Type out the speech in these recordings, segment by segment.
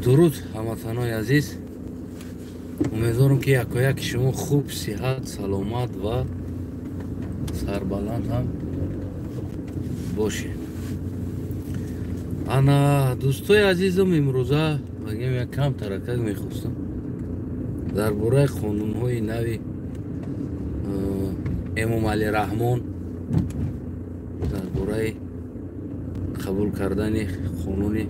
درود هموطنان عزیز، امیدوارم که یک شما خوب، صحت، سلامت و سربلند هم باشید. انا دوستای عزیزم امروزه بگیم یک کم ترکک میخواستم در باره قانون های نوی امام علی رحمان، در باره قبول کردن قانون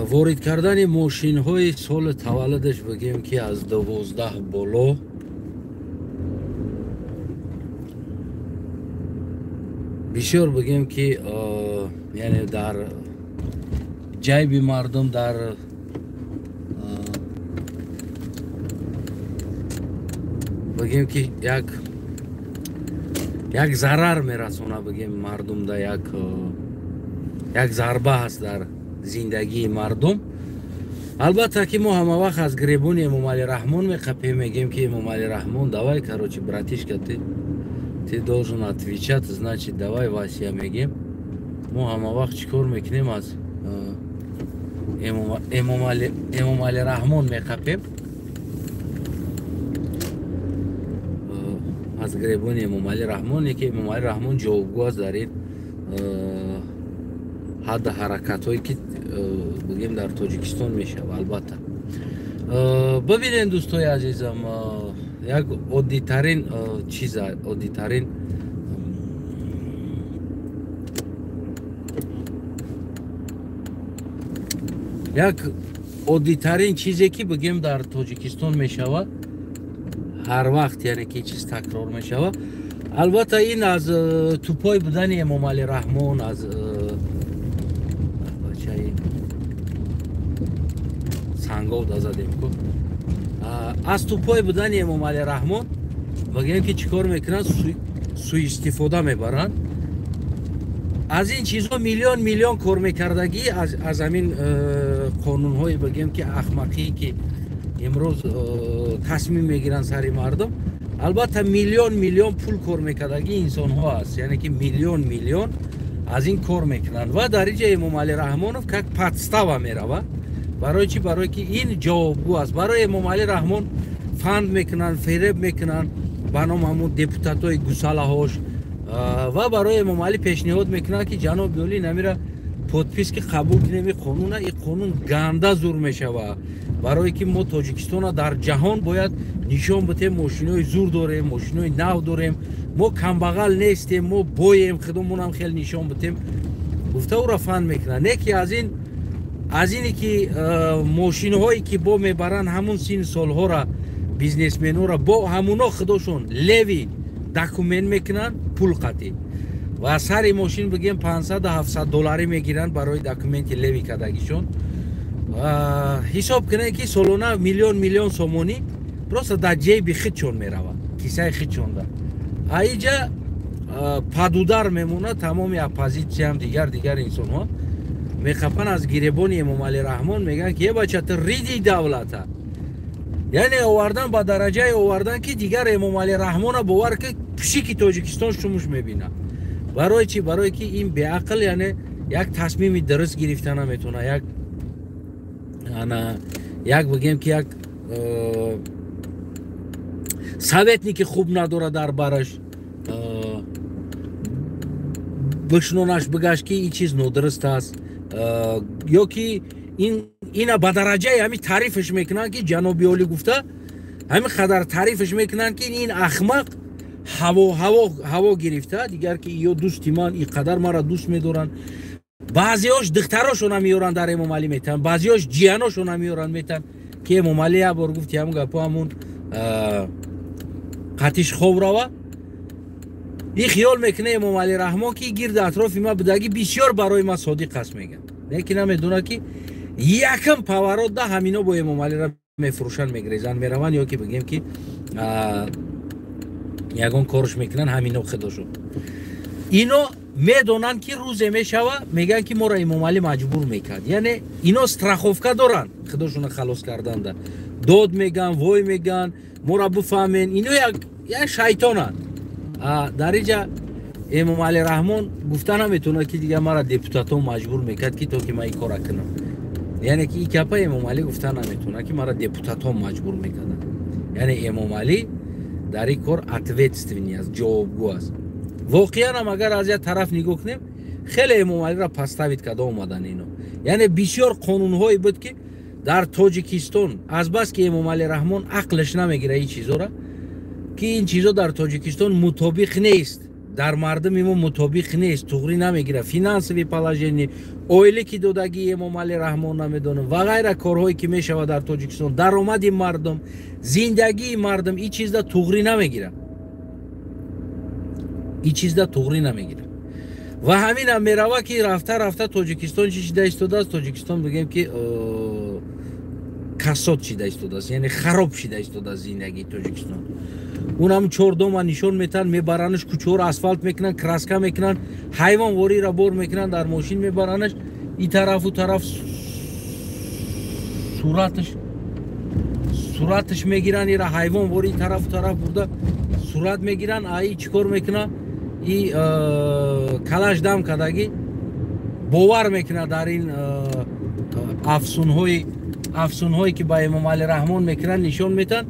وارد کردن ماشین های سال تولدش بگیم که از 12 بالا بسیار بگیم که یعنی در جیب مردم در بگیم که یک ضرر میرسونه، بگیم مردم در یک ضربه هست در زندگی مردم. البته که ما همه وقت از گریبون امام علی رحمان میقپیم، میگیم که امام علی رحمان давай, короче, братишка, ты должен отвечать, значит, давай, Вася, میگیم. ما همه وقت چیکار میکنیم؟ از امام علی رحمان میقپیم، از گریبون امام علی رحمان، که امام علی رحمان جوابگو است در این حد حرکت هایی که بگیم در تاجیکستان میشه. البته ببینید دوستای عزیزم، یک عادی ترین چیز، عادی ترین یک عادی ترین چیزی که بگیم در تاجیکستان میشود هر وقت، یعنی که چیز تکرار میشود. البته این از توپای بودن امام علی رحمان، از سنگاود آزادیم کن، از توپای بودن امام علی رحمان بگیم که چیکار میکنن؟ سوء استفاده میبرن از این چیزها. میلیون کار میکردگی از همین قانون های بگیم که احمقی که امروز تصمیم میگیرن سری مردم. البته میلیون پول کار میکردگی انسان ها هست، یعنی که میلیون از این کار میکنن و در اینجا امام علی رحمانов как подстава میروه. برای چی؟ برای که این جوابگو است. برای امام علی رحمان فند میکنن، فریب میکنن به نام همون دپوتات های گوساله هاش، و برای امام علی پیشنهاد میکنن که جناب ولی نمیره پودپیس که قبول کنیم قانون. این قانون گنده زور میشوه، برای که ما تاجیکستان در جهان باید نشان بدیم ماشینای زور داریم، ماشینای نو داریم، ما کمبغل نیستیم، ما بایم خودمون هم خیلی نشان بدیم. گفته او را فند میکنن. نه که از اینی که ماشین هایی که با میبرن همون سین سال ها را بیزنسمن ها را با همونا خودشون لیوی داکومنت میکنن، پول قطعی، و سر ماشین بگیم 500-700 دلاری میگیرن برای داکومنت لیوی کردگیشون. حساب کنه که سالانه میلیون سومونی просто در جیب خودشون میروه، کیسه خودشون ده. اینجا پادودار میمونه تمام اپوزیسیون هم دیگر انسان ها میخپن از گریبان امام علی رحمان، میگن که یه بچه ریدی دولته، یعنی آوردن با درجه آوردن که دیگر امام علی رحمان باور که پشیک تاجیکستان شموش میبینه. برای چی؟ برای که این به عقل، یعنی یک تصمیم درست گرفتن نمیتونه، یک بگیم که یک سویتنیک خوب نداره در برش بشنونش بگش که این چیز نادرست است، یا که اینا با درجه همین تعریفش میکنن که جناب عالی گفته، همین قدر تعریفش میکنن که این احمق هوا گرفته دیگر، که یا دوستی من این قدر مرا دوست میدارن. بعضیاش دختراشون هم میارن در امام علی میتن، بعضیاش جیاناشون هم میارن میتن که امام علی یه بار گفت همون گپا همون قطیش خوب روه. این خیال میکنه امام علی رحمان که گرد اطراف ما بدگی بسیار برای ما صادق است میگن، لیکن نمیدونه که یکم پاورات ده همینا با امام علی را میفروشن، میگریزن، میرون، یا که بگیم که یگان کارش میکنن همینا خودشون. اینا میدونن که روز میشوه میگن که ما را امام علی مجبور میکرد، یعنی اینا استراخوفکا دارن خودشون خلاص کردن ده. داد میگن، وای میگن، ما را بفهمین. اینا یک شیطانن. در اینجا امام علی رحمان گفتن نمیتونه که دیگه مرا دپوتاتو مجبور میکرد که تو که من این کار کنم. یعنی که این کپا امام علی گفتن نمیتونه که مرا دپوتاتو مجبور میکردن. یعنی امام علی در این کار اتویتستوینی است، جوابگو است. واقعا هم اگر از یک طرف نگاه کنیم خیلی امام علی را پستاوید کرده اومدن اینو. یعنی بسیار قانونهایی بود که در تاجیکستان از بس که امام علی رحمان عقلش نمیگیره این چیزا را که این چیزا در تاجیکستان مطابق نیست، در مردم ما مطابق نیست، توغری نمیگیره، فینانسوی положение اویلی که دادگی امام علی رحمان نمیدونه و غیره کارهایی که میشود در تاجیکستان، درآمد مردم، زندگی مردم این چیز دا توغری نمیگیره، این چیز دا توغری نمیگیره. و همین هم میروه که رفته تاجیکستان چی شده ایستاده است. تاجیکستان بگیم که کساد شده ایستاده است، یعنی خراب شده ایستاده است زندگی تاجیکستان. اونم چوردوم نشون میتن، میبرنش کوچور اسفالت میکنن، کراسکا میکنن، حیوان واری را بر میکنن، در ماشین میبرنش این طرف و طرف صورتش میگیرن، این حیوان واری طرف و طرف برده صورت میگیرن. ای چیکار میکنن؟ این کلاش دم کدگی باور میکنه در این افسونهایی که با امام علی رحمان میکنن نشون میتن،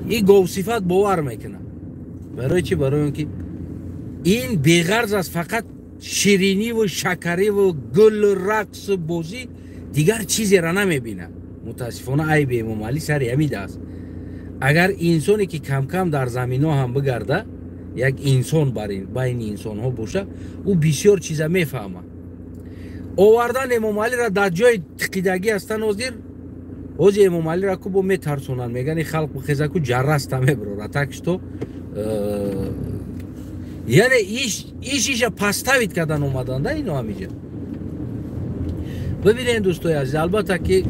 این گوصفت باور میکنه. برای چی؟ برای اینکه این بیغرض است، فقط شیرینی و شکری و گل رقص بازی، دیگر چیزی را نمیبینه. متاسفانه عیب امام علی سر همین است. اگر انسانی که کم کم در زمین ها هم بگرده، یک انسان بین انسان ها باشه، او بسیار چیزا میفهمه. آوردن امام علی را در جای تقیدگی هستن اوز امام علی را کو میترسونن، میگن خلق بخیزه کو جرست میبره تکش تو، یعنی ایش پستاوید کردن اومدن ده اینو همیجا. ببینید دوستای عزیز، البته که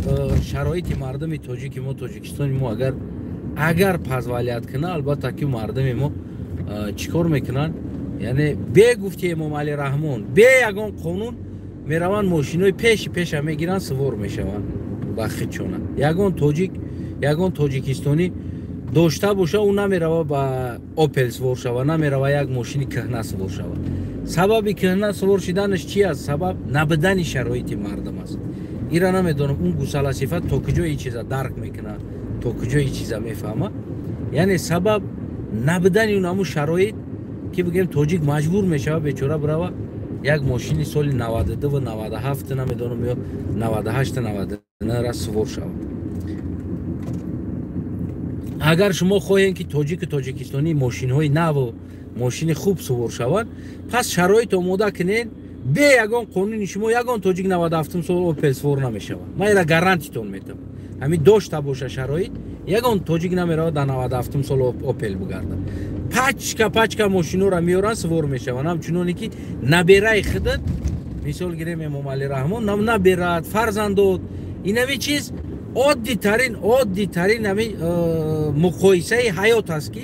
شرایط مردم تاجیک ما، تاجیکستان ما اگر پزوالیت کنه، البته که مردم ما چیکار میکنن؟ یعنی به گفته امام علی رحمان، به یگان قانون میروان ماشینای پیش میگیرن، سوار میشون بخی چونه. یگان تاجیکستانی داشته باشه اون نمیروه با اوپل سوار شوه، نمیروه یک ماشین کهنه سوار شوه. سبب کهنه سوار شدنش چی است؟ سبب نبودن شرایط مردم است. ایرا نمیدونم اون گوساله صفت تا کجا این چیزا درک میکنه، تا کجا این چیزا میفهمه. یعنی سبب نبودن اون همون شرایط که بگیم تاجیک مجبور میشه بیچاره بروه یک ماشین سال 92 و 97 نمیدونم یا 98 99 را سوار شود. اگر شما خواهید که تاجیکستانی ماشین های نو و ماشین خوب سوار شوند، پس شرایط آماده کنین به یگان قانون شما یگان تاجیک 97 سال اوپل سوار نمیشود. من اینا گارانتی تون میدم. همین داشته باشه شرایط، یگان تاجیک نمیره در 97 سال اوپل بگرده. پچکا ماشینو را میارن سوار میشون. همچنانی که نبیره خودت، مثال گیریم امام علی رحمان نبیرد فرزند داد، این همین چیز عادی ترین همین مقایسه حیات است که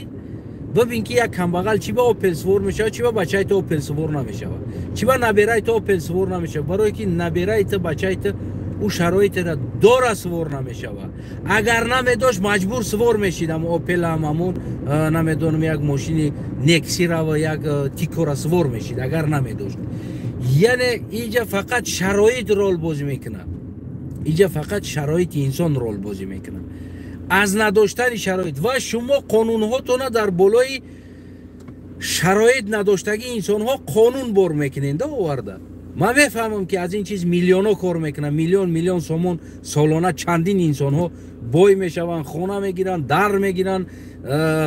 ببین که یک کمبغل چی با اوپل سوار میشه، چی با بچه تو اوپل سوار نمیشه، چی با نبیره تو اوپل سوار نمیشه. برای که نبیره تو بچه تو او شرایط را داره سوار نمیشه. اگر نمیداشت مجبور سوار میشیدم اوپل همون نمیدونم یک ماشین نکسی را و یک تیکو را سوار میشید اگر نمیداشت. یعنی اینجا فقط شرایط رول بازی میکنه، اینجا فقط شرایط انسان رول بازی میکنه. از نداشتن شرایط و شما قانون هاتون در بالای شرایط نداشتگی انسان ها قانون بر میکنین ده آورده. من میفهمم که از این چیز میلیون ها کار میکنن، میلیون سومون سالانه چندین انسان ها بای میشون، خونه میگیرن، در میگیرن،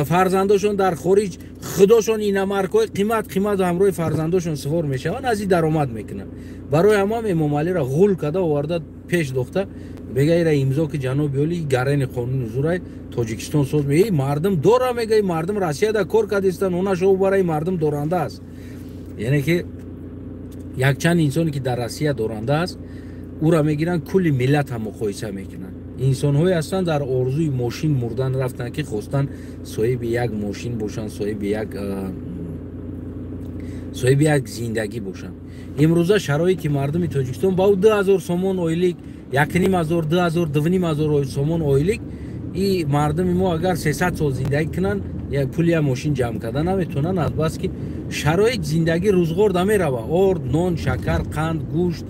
فرزنداشون در خارج خودشون این مارکای قیمت همراه فرزنداشون سوار میشون، از این درآمد میکنن. برای همه امام علی را غول کرده آورده پیش دختر بگه ایرا امضا که جناب علی گرین قانون حضور تاجیکستان ساز میگه مردم دوره، میگه مردم روسیه دا کار کردستن، اونا شو برای مردم دورنده است. یعنی که یک چند انسانی که در روسیه دورنده است او را میگیرن کلی ملت هم مقایسه میکنن. انسان های هستن در آرزوی ماشین مردن رفتن که خواستن صاحب یک ماشین باشن، صاحب یک زندگی باشن. امروزه شرایط مردم تاجیکستان با 2000 سومون اویلیک، 1500 2000 2500 سومون اویلیک، این مردم ما اگر 300 سال زندگی کنن یک پولی ماشین جمع کردن نمیتونن، از بس که شرایط زندگی روزگار دمی روه، آرد، نان، شکر، قند، گوشت،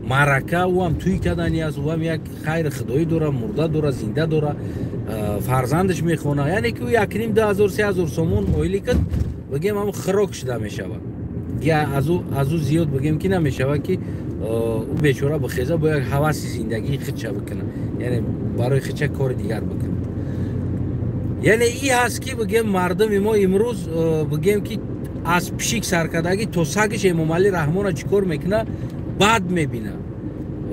مرکه و هم توی کردنی است و هم یک خیر خدایی دوره، مرده دوره، زنده دوره، فرزندش میخونه. یعنی که او یکنیم 2000-3000 سومون اویلی کد بگیم هم خراک شده میشوه، یا از او زیاد بگیم که نمیشوه که او بیچاره بخیزه با یک حواس زندگی خودشه بکنه، یعنی برای خودشه کار دیگر بکنه. یعنی این هست که بگیم مردم ما امروز بگیم که از پیشک سرکردگی تا سگش امام علی رحمان چیکار میکنه بد میبینه.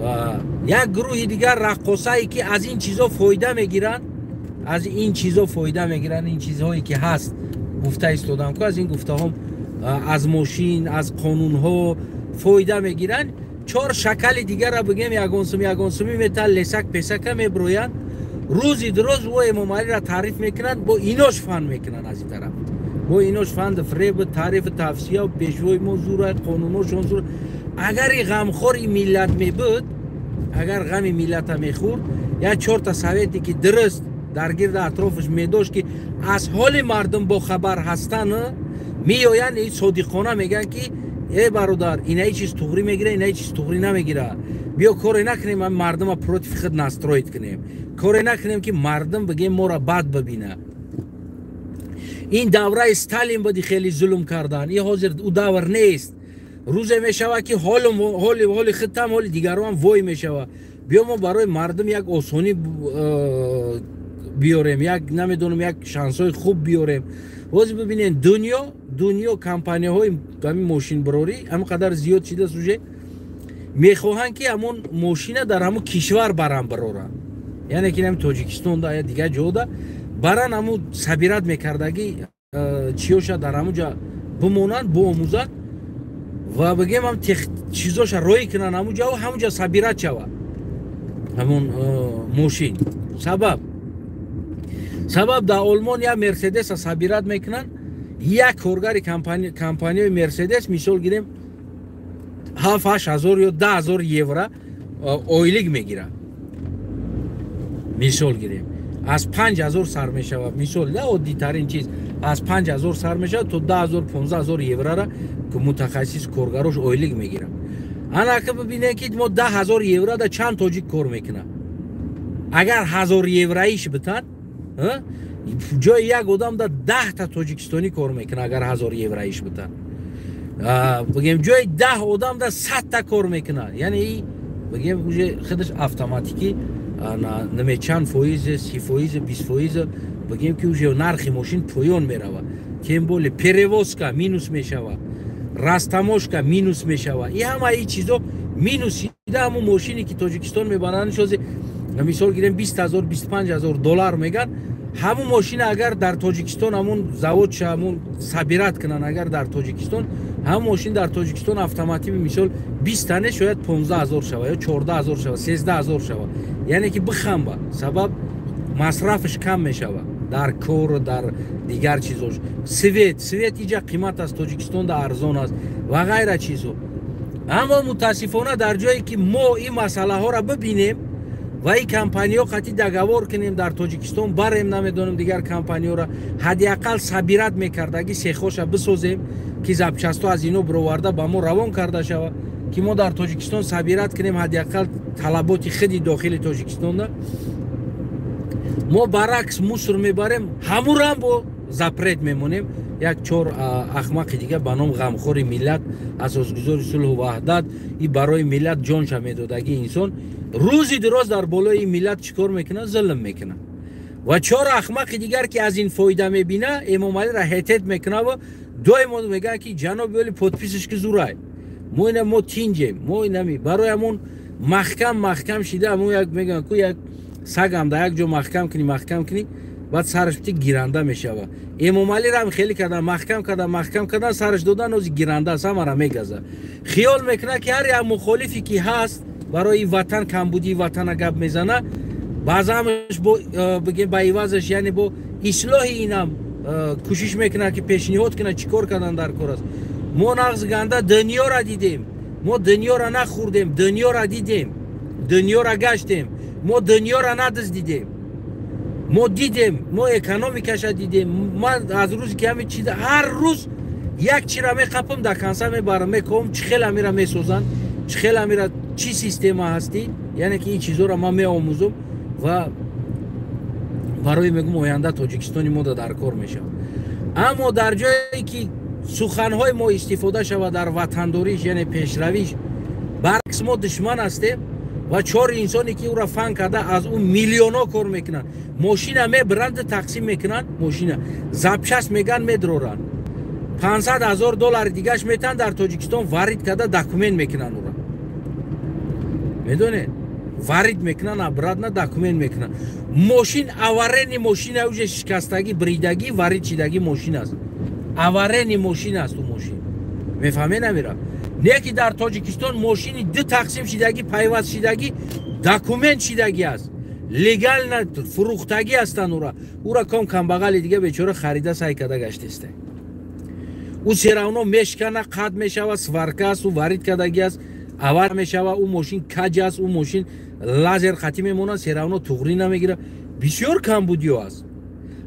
و یک گروه دیگر رقاصایی که از این چیزا فایده میگیرن، از این چیزا فایده میگیرن، این چیزهایی که هست گفته استادم که از این گفته هم از ماشین، از قانون ها فایده میگیرن. 4 شکل دیگر را بگیم یگانسومی میتل لسک پسک میبروین، روزی دروز و امام علی را تعریف میکنن، با ایناش فن میکنن. از این طرف با ایناش فن فریب، تعریف، تفسیه و پیشوی موضوع قانوناشون زور. اگر این غمخوری ملت میبود، اگر غم ملت میخور، یا 4 تا سویتی که درست در گرد اطرافش میداشت که از حال مردم با خبر هستن، میآیند این صادقانه میگن که ای برادر اینا چیز توغری میگیره، اینا چیز توغری نمیگیره، بیا کاری نکنیم مردم را پروت فقط نستروید کنیم، کاری نکنیم که مردم بگیم ما را بد ببینه. این دوره استالین بدی خیلی ظلم کردن، این حاضر او دور نیست. روزه میشوه که حال خودم حال دیگران وای میشوه. بیا ما برای مردم یک آسانی بیاریم، یک نمیدونم یک شانسای خوب بیاریم. واسه ببینین دنیا کمپانی های ماشین براری همینقدر زیاد شده سوژه میخواهند که همون ماشین در همون کشور برام برارن، یعنی که نمی تاجیکستان دا یا دیگه جا دا بران همون صبیرت میکردگی چیوشا در همون جا بمونن بآموزن و بگیم هم چیزاش روی کنن همون جا و همون جا صبیرت شوه همون ماشین. سبب در آلمان یا مرسدس صبیرت میکنن، یک کارگر کمپانی مرسدس مثال گیریم 7-8 هزار یا 10,000 یورو اویلیگ میگیره، مثال گیریم از 5,000 سر میشود، مثال نه عادی ترین چیز از 5,000 سر میشود تا 10,000-15,000 یورو را که متخصص کارگراش اویلیگ میگیره. انا که ببینه که ما 10,000 یورو دا چند تاجیک کار میکنه، اگر 1,000 یورویش بتن جای یک آدم دا 10 تا تاجیکستانی کار میکنه، اگر 1,000 یورویش بتن بگیم جای 10 آدم دا 100 تا کار میکنه. یعنی بگیم خودش اتوماتیکی نمی چند فایز 30%، 20% بگیم که اوجه نرخ ماشین پایان میروه، که این بوله پریواسکا مینوس میشوه، راستماشکا مینوس میشوه. این همه این چیزا مینوس ده همون ماشینی که تاجیکستان میبرن شازه مثال گیریم 20,000-25,000 دلار میگن. همون ماشین اگر در تاجیکستان همون زواد همون صبیرت کنن، اگر در تاجیکستان همون ماشین در تاجیکستان اتوماتیک مثال 20 تنه شاید 15,000 شوه یا 14,000 شوه 13,000 شوه، یعنی که بخم با سبب مصرفش کم میشوه در کور در دیگر چیزاش. سویت اینجا قیمت از تاجیکستان در ارزان است و غیره چیزو. اما متاسفانه در جایی که ما این مسئله ها را ببینیم و این کمپانی ها قطعی دگوار کنیم در تاجیکستان بریم نمیدونم دیگر کمپانی ها را حداقل صبیرت میکردگی سیخوش بسازیم که زبچستا از اینو برآورده با ما روان کرده شود که ما در تاجیکستان صبیرت کنیم حداقل طلبات خودی داخل تاجیکستان ده. ما برعکس مصر میبریم همون هم با زپرت میمونیم. یک 4 احمق دیگه به نام غمخور ملت، اساسگذار صلح و وحدت، این برای ملت جانش میدادگی انسان روزی دراز در بالای ملت چیکار میکنه؟ ظلم میکنه. و 4 احمق دیگر که از این فایده میبینه امام علی را هدایت میکنه و دائما میگه که جناب ولی پدپیسش که زورای ما تینجیم، ما نمی برای همون محکم شده همون یک میگن که یک سگ هم در یک جا محکم کنی بعد سرش بتی گیرنده میشه. امام علی را هم خیلی کردن محکم کردن سرش دادن از گیرنده است، همه را میگذه. خیال میکنه که هر یک مخالفی که هست برای وطن کمبودی وطن گپ میزنه بعضامش بگیم با ایوازش یعنی با اصلاح اینم کوشش میکنه که پیشنهاد کنه چیکار کردن در کار است. ما نغز گنده دنیا را دیدیم، ما دنیا را نخوردیم، دنیا را دیدیم، دنیا را گشتیم، ما دنیا را ندزدیدیم، ما دیدیم، ما اکونومیکش دیدیم. من از روزی که همین چیز هر روز یک چی را میخپم در کنسا میبرم میکنم چه خیلی میرا میسوزن چه خیلی میرا چی سیستم هستی، یعنی که این چیزا را من میآموزم و برای میگم آینده تاجیکستانی ما در کار میشه. اما در جایی که سخنهای ما استفاده شود در وطنداریش یعنی پیشرویش، برعکس ما دشمن هستیم و 4 انسانی که او را فن کرده از اون میلیون ها کار میکنن. ماشین میبرند تقسیم میکنن، ماشین زبچست میگن میدرورن، 500,000 دلار دیگهش میتن در تاجیکستان وارد کرده داکومنت میکنن. او را میدونید وارد میکنن، ابراد نه داکومنت میکنن. ماشین آورین ماشین اوج شکستگی بریدگی وارد شدگی ماشین است، آورین ماشین است. اون ماشین میفهمه نمیره. نه که در تاجیکستان ماشین دو تقسیم شدگی پیوست شدگی داکومنت شدگی است، لیگال نه فروختگی هستن. او را کم بغل دیگه بیچاره خریده سعی کرده گشته است. او سراونو میشکنه، قد میشوه، سوارکه است و وارد کردگی است، آور میشوه. او ماشین کج است، او ماشین لازر خطی میمونه، سراونو تغری نمیگیره. بسیار کم بودیو است.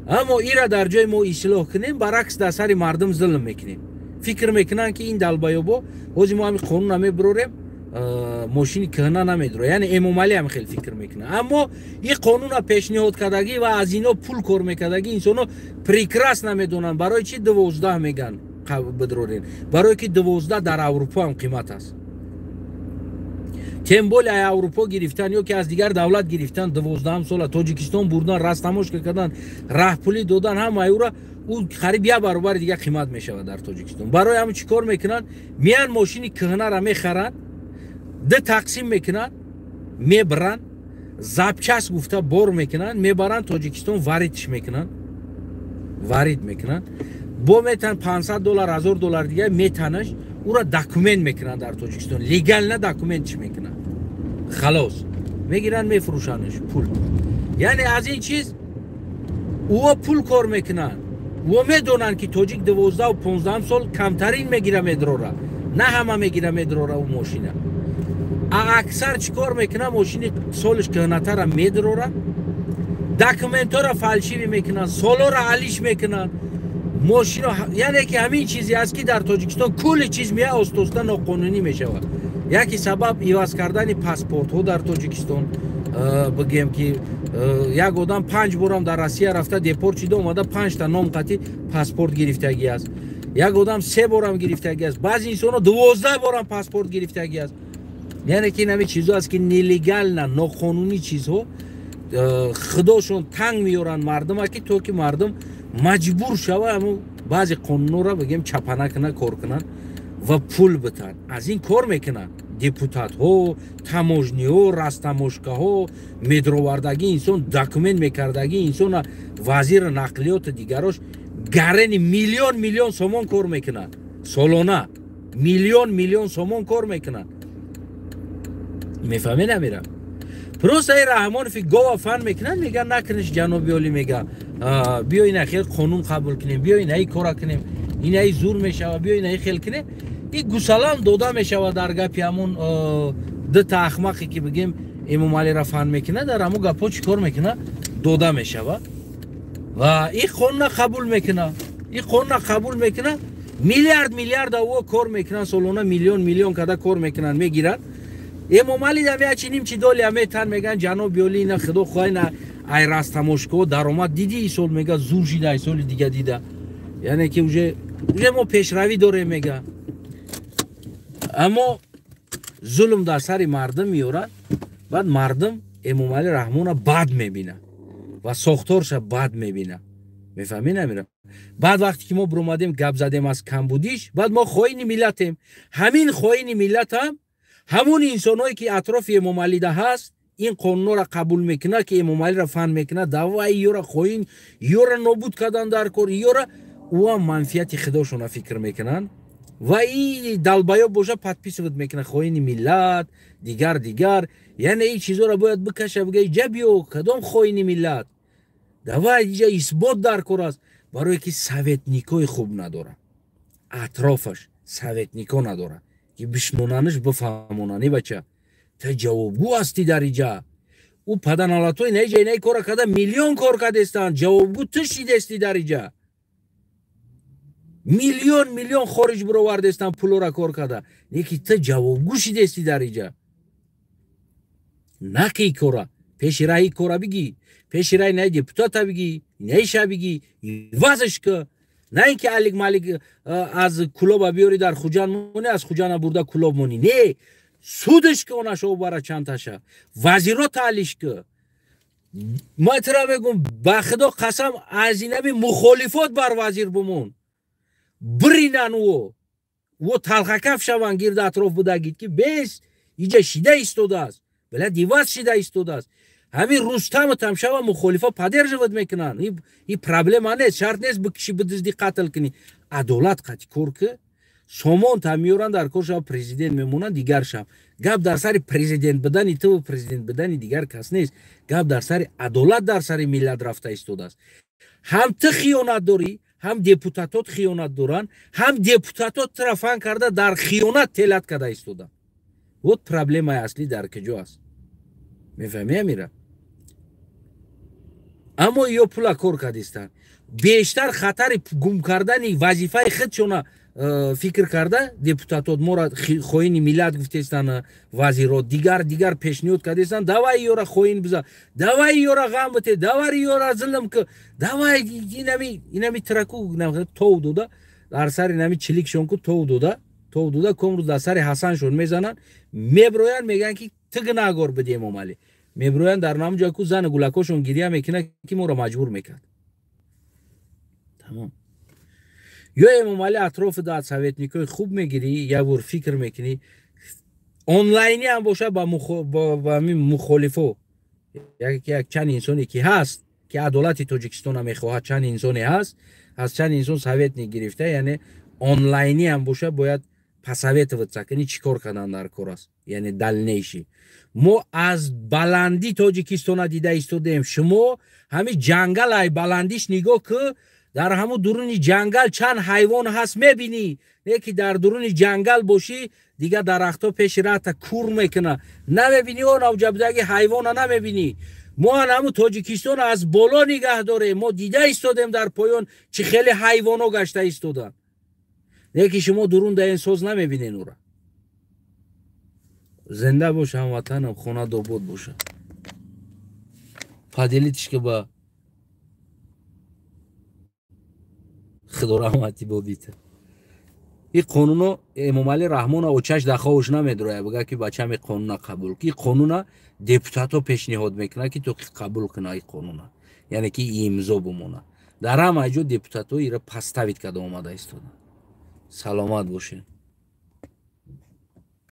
اما ایرا در جای ما اصلاح کنیم برعکس در سر مردم ظلم میکنیم. فکر میکنن که این دلبایوبو حوزی ما همین قانون نمیبروریم ماشین کهنه نمیدره، یعنی امامعلی هم خیلی فکر میکنه. اما این قانون پیشنهاد کردگی و از اینا پول کار میکردگی انسانو پریکراس نمیدونن. برای چی 12 میگن بدرورین؟ برای که 12 در اروپا هم قیمت است. تمبول ای اروپا گرفتن یا که از دیگر دولت گرفتن 12 سال تاجیکستان بردن، رستماش کردن، راه پولی دادن، هم ایورا او قریب 1 برابر دیگه قیمت میشه در تاجیکستان. برای همین چیکار میکنن؟ میان ماشین کهنه را میخرن، ده تقسیم میکنن، میبرن، زبچست گفته بار میکنن، میبرن تاجیکستان واردش میکنن، وارد میکنن. با میتن 500 دلار 1000 دلار دیگه میتنش او را داکومنت میکنن در تاجیکستان، لیگال نه داکومنتش میکنن، خلاص میگیرن میفروشنش پول. یعنی از این چیز او پول کار میکنن. او میدونن که تاجیک 12 و 15 سال کمترین میگیره میدروره، نه همه میگیره میدروره. اون ماشینه اکثر چیکار میکنه؟ ماشین سالش کهنه‌تر میدروره، داکومنت ها را فالشی میکنن، سالا را علیش میکنن ماشین. یعنی که همین چیزی است که در تاجیکستان کل چیز میه آستوسته ناقانونی میشود. یکی سبب ایواز کردن پاسپورت ها در تاجیکستان. بگیم که یک آدم 5 بارم در روسیه رفته دیپورت شده اومده 5 تا نام قطعی پاسپورت گرفتگی است. یک آدم 3 بارم گرفتگی است. بعضی انسان 12 بارم پاسپورت گرفتگی است. یعنی که این همه چیزها است که نیلیگال نه ناقانونی چیزها خداشون تنگ میارن مردم که تو که مردم مجبور شوه همون بعضی قانون را بگیم چپنه کنه کار کنن و پول بتن. از این کار میکنن دیپوتات ها، تماجنی ها، رستماشکه ها، میدرووردگی انسان، داکومنت میکردگی انسان، وزیر نقلیات دیگراش گرن میلیون سومون کار میکنن سالانه، میلیون سومون کار میکنن. میفهمی نمیرم. پروسه رحمان فی گوا فن میکنن، میگن نکنش جناب عالی، میگه بیاین خیلی قانون قبول کنیم، بیاین ای کارا کنیم، این ای زور میشه، بیاین ای خیل کنیم. این گوسلام دودا میشه در گپی همون دو تا احمقی که بگیم امامعلی را فن میکنه در همون گپا چیکار میکنه؟ دودا میشه و این قانون قبول میکنه. این قانون قبول میکنه، میلیارد او کار میکنن، سالانه میلیون کده کار میکنن میگیرن. امامعلی دمیه چینیم چی دولی همه تن میگن جناب بیالی نه خدا خواهی نه ای رستماشکو درآمد دیدی ای سال، میگه زور شده ای سال دیگه دیده. یعنی که اوجه ما پیشروی داره میگه. اما ظلم در سر مردم میارن، بعد مردم امامعلی رحمان بد میبینه و ساختارش بد میبینه. میفهمی نمیرم. بعد وقتی که ما برومدیم گپ زدیم از کمبودیش، بعد ما خواهین ملتیم. همین خواهین ملت هم همون انسانایی که اطراف امامعلی ده هست این قانون را قبول میکنه که امامعلی را فن میکنه، دعوای یورا خوین یورا نابود کردن در کار یورا او منفیت خداشون فکر میکنن و این دلبایا باشه پدپیس ود میکنه خوین ملت دیگر. یعنی این چیزا را باید بکشه بگه جبیو کدام خوین ملت دعوای اینجا اثبات در کار است. برای که سویتنیکای خوب نداره، اطرافش سویتنیکا نداره که بشنوننش بفهموننی. بچه تا جوابگو هستی در اینجا، او پدانالاتوی نه جای نه کار کده میلیون کار کده استان جوابگو تشی دستی در اینجا میلیون خارج برو وردستان پولورا کار کده نیکی تا جوابگوشی دستی در اینجا نکی کورا پیش رای کورا بگی پیش رای نه دیپوتاتا بگی نه شا بگی وازش که نه اینکه علیک مالک از کلوب بیاری در خوجان مونی از خوجان برده کلوب مونی نه سودش که اونا شو برا چند تاشا وزیرو تعلیش که ما اترا بگم بخدا قسم از اینه بی مخالفات بر وزیر بمون برینن و تلخکف شوان گرد اطراف بوده گید که بیس اینجا شیده ایستوده است بله دیواز شیده ایستوده است همین روستم تمشا و مخالفا پدر جود میکنن این پرابلم نیست شرط نیست بکشی بدزدی قتل کنی عدالت قطعی کور که سامان تمیوران در کار شب پرزیدنت میمونن دیگر شب گپ در سر پرزیدنت بدنی تو پرزیدنت بدنی دیگر کس نیست گپ در سر عدالت در سر ملت رفته ایستوده است هم تو خیانت داری هم دیپوتاتات خیانت دارن هم دیپوتاتات طرفان کرده در خیانت تلت کرده ایستودن و پرابلم اصلی در کجا است میفهمی میره اما یو پولا کار کردستان بیشتر خطر گم کردن وظیفه خودشون فکر کرده دیپوتاتات مورد خوین ملت گفتستان وزیرات دیگر پیشنهاد کردستان دوای یورا خوین بزا دوای یورا غم بته دوای یورا ظلم که دوای اینمی ترکو تو دودا در سر اینمی چلیک شون کو تو دودا کمرو در سر حسن شون میزنن میبرویان میگن که تگناگور بدیم اومالی میبرویان در نام جا کو زن گلکوشون گیریه میکنه که ما رو مجبور میکرد تمام یا امامالی اطراف داد سویت نیکوی خوب میگیری یا بور فکر میکنی آنلاینی هم باشه با مخالفو یک چند انسانی که هست که عدالت تاجیکستان هم میخواهد چند انسانی هست از چند انسان سویت نگرفته یعنی آنلاینی هم باشه باید پسویت وچکنی چیکار کردن در کار است یعنی دل نیشی ما از بلندی تاجیکستان دیده ایستادیم شما همین جنگل های بلندیش نگاه که در همون درون جنگل چند حیوان هست میبینی یکی در درون جنگل باشی دیگه درختها پیش راه کور میکنه نمیبینی اون اوجبدگی حیوان نمیبینی ما همون تاجیکستان از بالا نگه داره ما دیده ایستادیم در پایان چه خیلی حیوانا گشته ایستادن یکی شما درون در این سوز نمیبینین اون را زنده باشه هموطنم خونه دوبود باشه پادلیتش که با خدا رحمتی بودیت این قانون امامعلی رحمان اوچش دخواهش نمیدروه بگه که بچه همی قانون قبول که قانون دیپوتاتو پیشنهاد میکنه که تو قبول کنه این قانون یعنی که امضا بمونه در همه جو دیپوتاتو ایره پستوید کده اومده ایستادن سلامت باشه